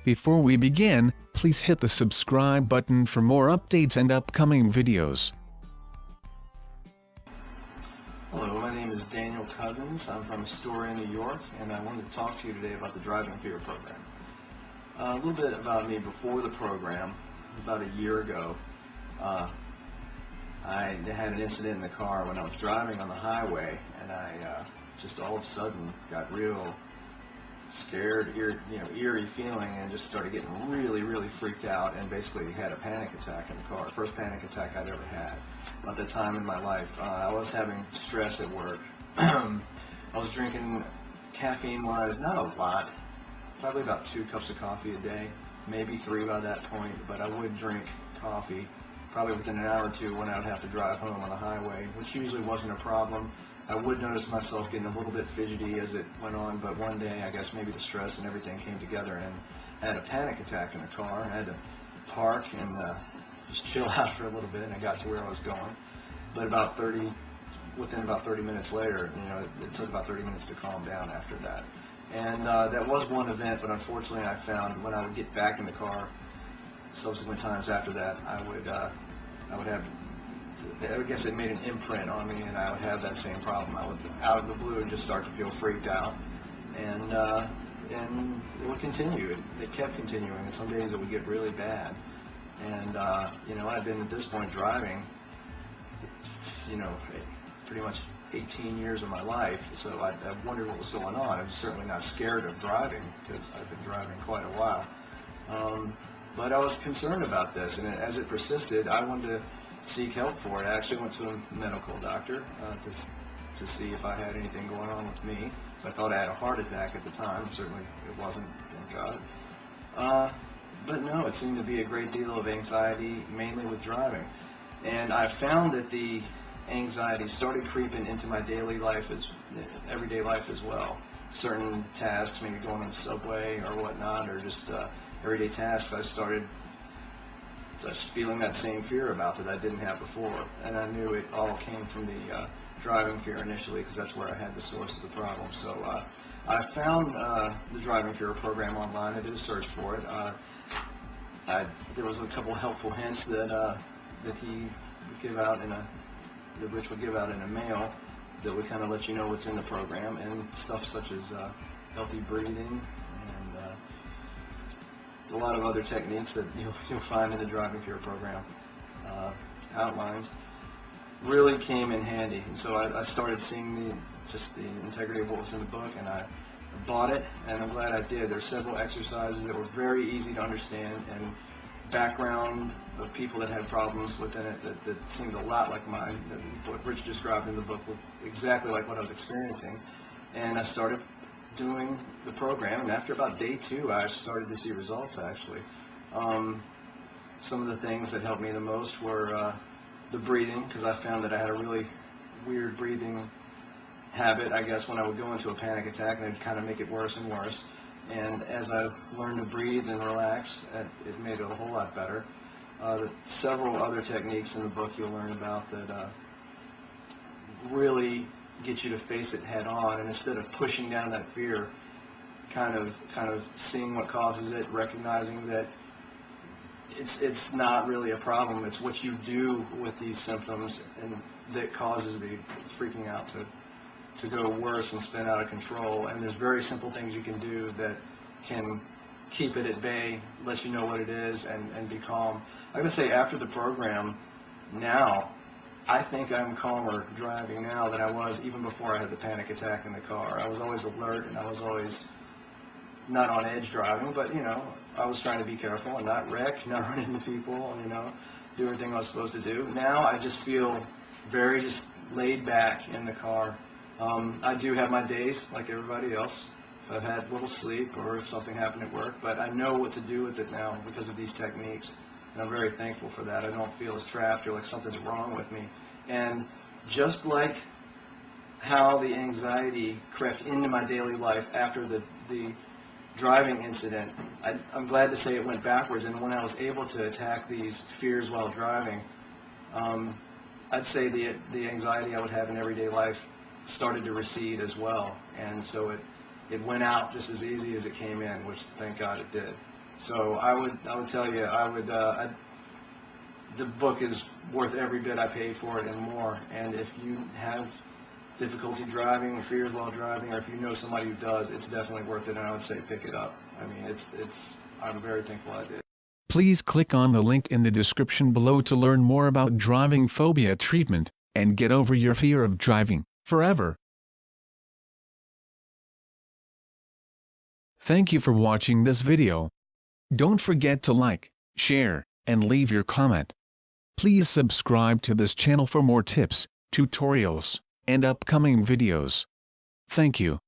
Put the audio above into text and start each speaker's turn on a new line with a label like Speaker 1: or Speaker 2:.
Speaker 1: Before we begin, please hit the subscribe button for more updates and upcoming videos.
Speaker 2: Hello, my name is Daniel Cousins. I'm from Astoria, New York, and I wanted to talk to you today about the Driving Fear program. A little bit about me before the program. About a year ago, I had an incident in the car when I was driving on the highway, and I just all of a sudden got real scared, eerie feeling, and just started getting really freaked out, and basically had a panic attack in the car. First panic attack I'd ever had at that time in my life. I was having stress at work. I was drinking caffeine-wise, not a lot, probably about 2 cups of coffee a day, maybe 3 by that point, but I would drink coffee probably within an hour or two when I would have to drive home on the highway, which usually wasn't a problem. I would notice myself getting a little bit fidgety as it went on, but one day I guess maybe the stress and everything came together, and I had a panic attack in the car. I had to park and just chill out for a little bit, and I got to where I was going. But within about 30 minutes later, it took about 30 minutes to calm down after that. And that was one event, but unfortunately I found when I would get back in the car subsequent times after that, I would have, I guess it made an imprint on me, and I would have that same problem. I would, out of the blue, just start to feel freaked out, and it would continue. It kept continuing, and some days it would get really bad. And I've been at this point driving, pretty much 18 years of my life, so I wondered what was going on. I was certainly not scared of driving because I've been driving quite a while. But I was concerned about this, and as it persisted, I wanted to seek help for it. I actually went to a medical doctor to see if I had anything going on with me. So I thought I had a heart attack at the time. Certainly it wasn't, thank God. But no, it seemed to be a great deal of anxiety, mainly with driving. And I found that the anxiety started creeping into my daily life, everyday life as well. Certain tasks, maybe going on the subway or whatnot, or just everyday tasks, I started just feeling that same fear about that I didn't have before. And I knew it all came from the driving fear initially, because that's where I had the source of the problem. So I found the Driving Fear program online. I did a search for it. There was a couple helpful hints that he would give out that Rich would give out in a mail that would kind of let you know what's in the program, and stuff such as healthy breathing and a lot of other techniques that you'll find in the Driving Fear program outlined really came in handy. And so I started seeing the integrity of what was in the book, and I bought it, and I'm glad I did. There are several exercises that were very easy to understand, and background of people that had problems within it that seemed a lot like mine. What Rich described in the book looked exactly like what I was experiencing. And I started doing the program, and after about day 2, I started to see results, actually. Some of the things that helped me the most were the breathing, because I found that I had a really weird breathing habit, I guess, when I would go into a panic attack, and it would kind of make it worse and worse. And as I learned to breathe and relax, it made it a whole lot better. Several other techniques in the book you'll learn about that really get you to face it head on, and instead of pushing down that fear, kind of seeing what causes it, recognizing that it's not really a problem. It's what you do with these symptoms and that causes the freaking out to go worse and spin out of control. And there's very simple things you can do that can keep it at bay, let you know what it is, and be calm. I'm going to say, after the program, now, I think I'm calmer driving now than I was even before I had the panic attack in the car. I was always alert, and I was always not on edge driving, but, I was trying to be careful and not wreck, not run into people, and, do everything I was supposed to do. Now I just feel very just laid back in the car. I do have my days like everybody else. If I've had little sleep or if something happened at work, but I know what to do with it now because of these techniques, and I'm very thankful for that. I don't feel as trapped or like something's wrong with me. And just like how the anxiety crept into my daily life after the driving incident, I'm glad to say it went backwards, and when I was able to attack these fears while driving, I'd say the anxiety I would have in everyday life started to recede as well, and so it went out just as easy as it came in, which thank God it did. So I would tell you, the book is worth every bit I paid for it and more. And if you have difficulty driving or fears while driving, or if you know somebody who does, it's definitely worth it, and I would say pick it up. I mean, I'm very thankful I did.
Speaker 1: Please click on the link in the description below to learn more about driving phobia treatment, and get over your fear of driving, forever. Thank you for watching this video. Don't forget to like, share, and leave your comment. Please subscribe to this channel for more tips, tutorials, and upcoming videos. Thank you.